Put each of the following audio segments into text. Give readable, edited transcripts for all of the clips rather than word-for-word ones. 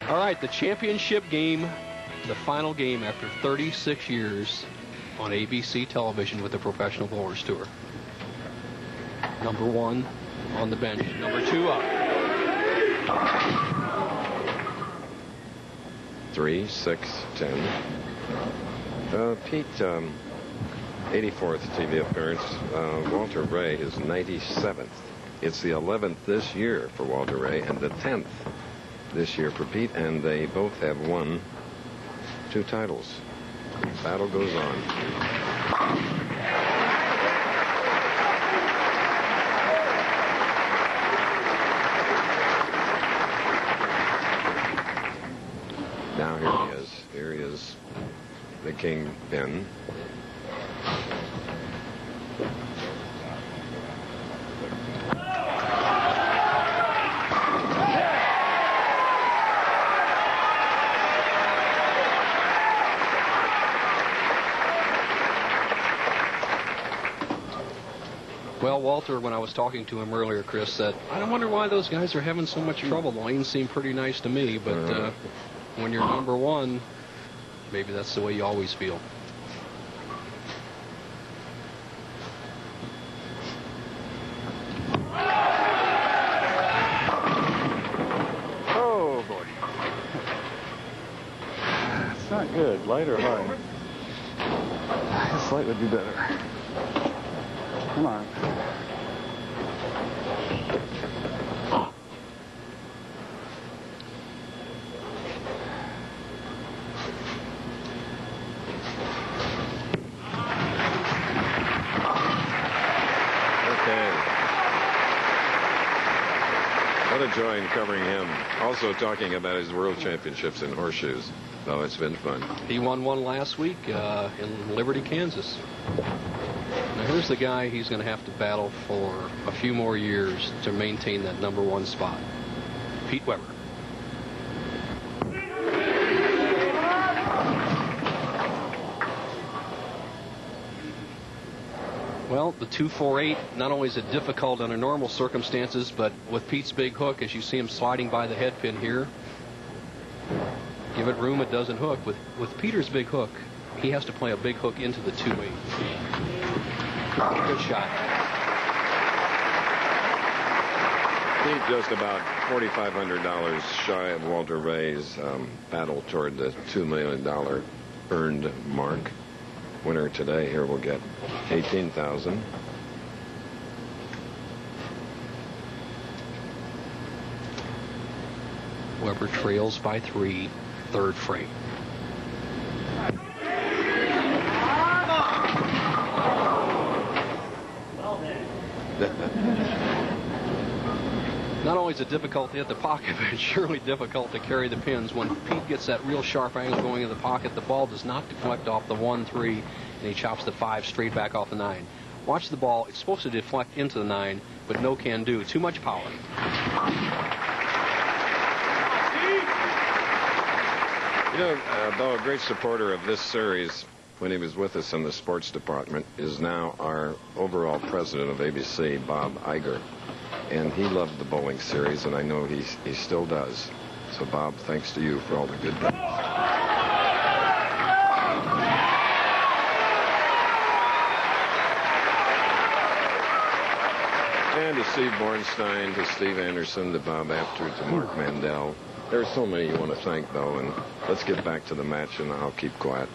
All right, the championship game, the final game after 36 years on ABC television with the Professional Bowlers Tour. Number 1 on the bench, number 2 up. 3, 6, 10. Pete, 84th TV appearance. Walter Ray, his 97th. It's the 11th this year for Walter Ray and the 10th this year for Pete, and they both have won 2 titles. The battle goes on. Now here he is. Here he is, the kingpin. Well, Walter, when I was talking to him earlier, Chris, said, I wonder why those guys are having so much trouble. The lanes seem pretty nice to me, but when you're number 1, maybe that's the way you always feel. Oh, boy. It's not good. Light or high? This light would be better. Come on. What a joy in covering him. Also talking about his world championships in horseshoes. Oh, it's been fun. He won one last week in Liberty, Kansas. Now here's the guy he's going to have to battle for a few more years to maintain that number 1 spot. Pete Weber. Well, the 248, not only is it difficult under normal circumstances, but with Pete's big hook, as you see him sliding by the head pin here, give it room, it doesn't hook. With Peter's big hook, he has to play a big hook into the 2-8. Good shot. Pete just about $4,500 shy of Walter Ray's battle toward the $2 million earned mark. Winner today here will get $18,000. Weber trails by 3, third frame. Not only is it difficult to hit the pocket, but it's surely difficult to carry the pins. When Pete gets that real sharp angle going in the pocket, the ball does not deflect off the 1-3, and he chops the 5 straight back off the 9. Watch the ball. It's supposed to deflect into the 9, but no can do. Too much power. You know, Bo, a great supporter of this series when he was with us in the sports department is now our overall president of ABC, Bob Iger. And he loved the bowling series, and I know he still does. So, Bob, thanks to you for all the good things. And to Steve Bornstein, to Steve Anderson, to Bob Apter, to Mark Mandel. There are so many you want to thank, though, and let's get back to the match, and I'll keep quiet.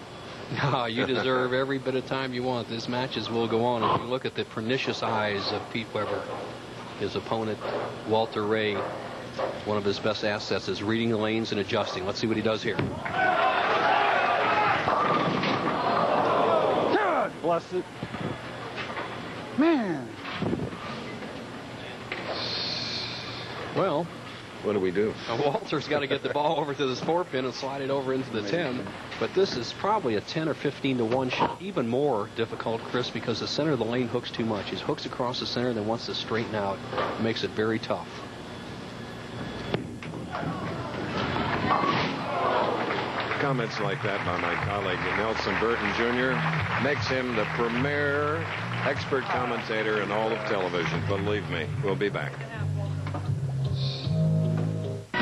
No, you deserve every bit of time you want. This matches will go on. If you look at the pernicious eyes of Pete Weber, his opponent, Walter Ray, one of his best assets is reading the lanes and adjusting. Let's see what he does here. God bless it. Man. Well, what do we do? Walter's got to get the ball over to this 4-pin and slide it over into the 10. But this is probably a 10 or 15 to 1 shot. Even more difficult, Chris, because the center of the lane hooks too much. He hooks across the center, then wants to straighten out. It makes it very tough. Comments like that by my colleague Nelson Burton Jr. makes him the premier expert commentator in all of television. Believe me, we'll be back.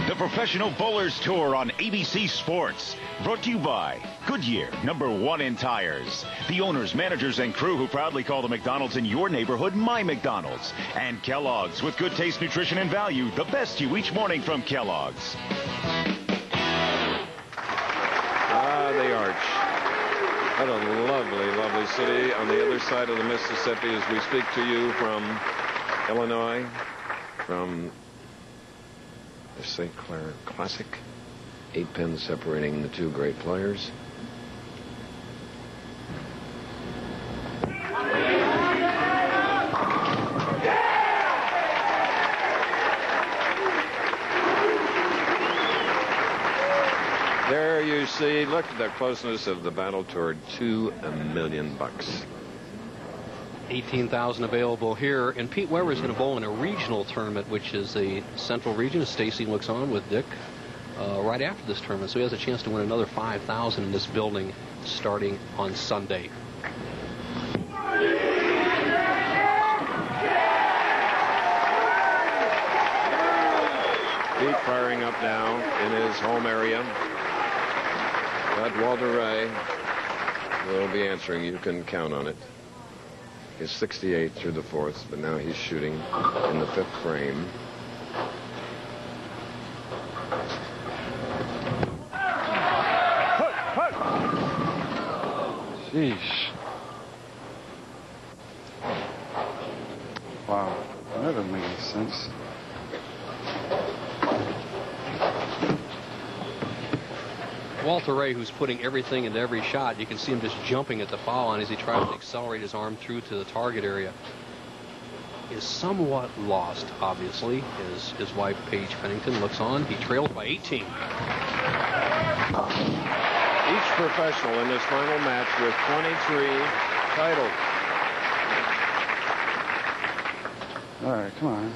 The Professional Bowlers Tour on ABC Sports. Brought to you by Goodyear, #1 in tires. The owners, managers, and crew who proudly call the McDonald's in your neighborhood My McDonald's. And Kellogg's, with good taste, nutrition, and value. The best you each morning from Kellogg's. The Arch. What a lovely, lovely city on the other side of the Mississippi as we speak to you from Illinois, from the St. Clair Classic. 8 pins separating the two great players. There you see, look at the closeness of the battle toward $2 million. 18,000 available here, and Pete Weber is going to bowl in a regional tournament, which is a central region, as Stacy looks on with Dick right after this tournament, so he has a chance to win another 5,000 in this building starting on Sunday. Pete firing up now in his home area. But Walter Ray will be answering. You can count on it. He's 68 through the 4th, but now he's shooting in the 5th frame. Sheesh. Wow. That doesn't make any sense. Walter Ray, who's putting everything into every shot, you can see him just jumping at the foul line as he tries to accelerate his arm through to the target area, is somewhat lost, obviously. His wife, Paige Pennington, looks on. He trails by 18. Each professional in this final match with 23 titles. All right, come on.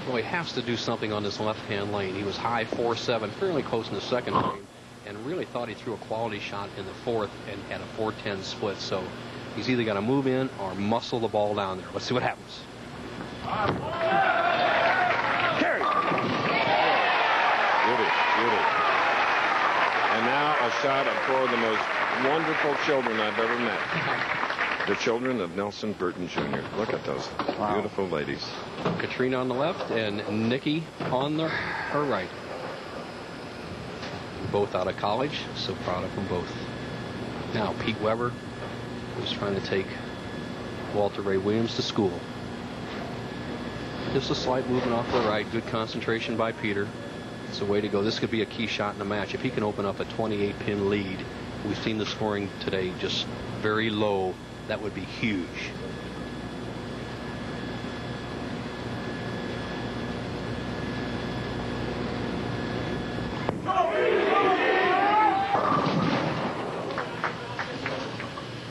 Well, he has to do something on this left-hand lane. He was high 4-7, fairly close in the second frame, and really thought he threw a quality shot in the 4th and had a 4-10 split. So he's either got to move in or muscle the ball down there. Let's see what happens. Carry. Beauty. And now a shot of 4 of the most wonderful children I've ever met. The children of Nelson Burton Jr. Look at those beautiful ladies. Katrina on the left and Nikki on her right. Both out of college, so proud of them both. Now Pete Weber, who's trying to take Walter Ray Williams to school. Just a slight movement off the right. Good concentration by Peter. It's a way to go. This could be a key shot in the match. If he can open up a 28-pin lead, we've seen the scoring today just very low. That would be huge.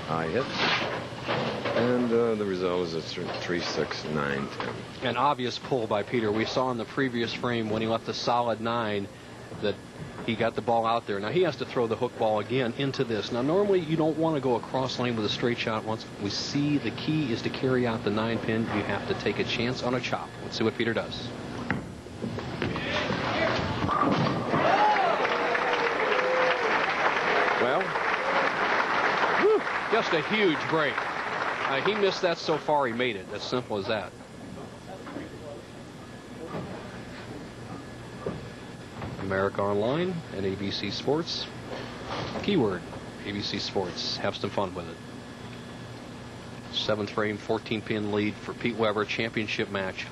High hit. And the result is a 3-6-9-10. An obvious pull by Peter. We saw in the previous frame when he left a solid 9 that he got the ball out there. Now he has to throw the hook ball again into this. Now normally you don't want to go across lane with a straight shot. Once we see the key is to carry out the 9 pin, you have to take a chance on a chop. Let's see what Peter does. Well, just a huge break. He missed that so far, he made it. As simple as that. America Online and ABC Sports. Keyword, ABC Sports. Have some fun with it. 7th frame, 14-pin lead for Pete Weber. Championship match.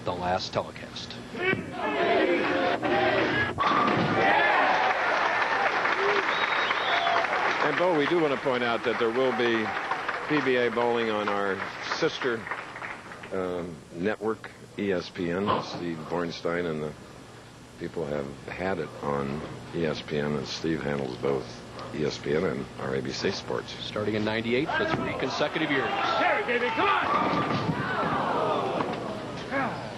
The last telecast. And Bo, we do want to point out that there will be PBA bowling on our sister network, ESPN. Steve Bornstein and the people have had it on ESPN, and Steve handles both ESPN and our ABC Sports. Starting in '98 for 3 consecutive years. Terry, baby, come on!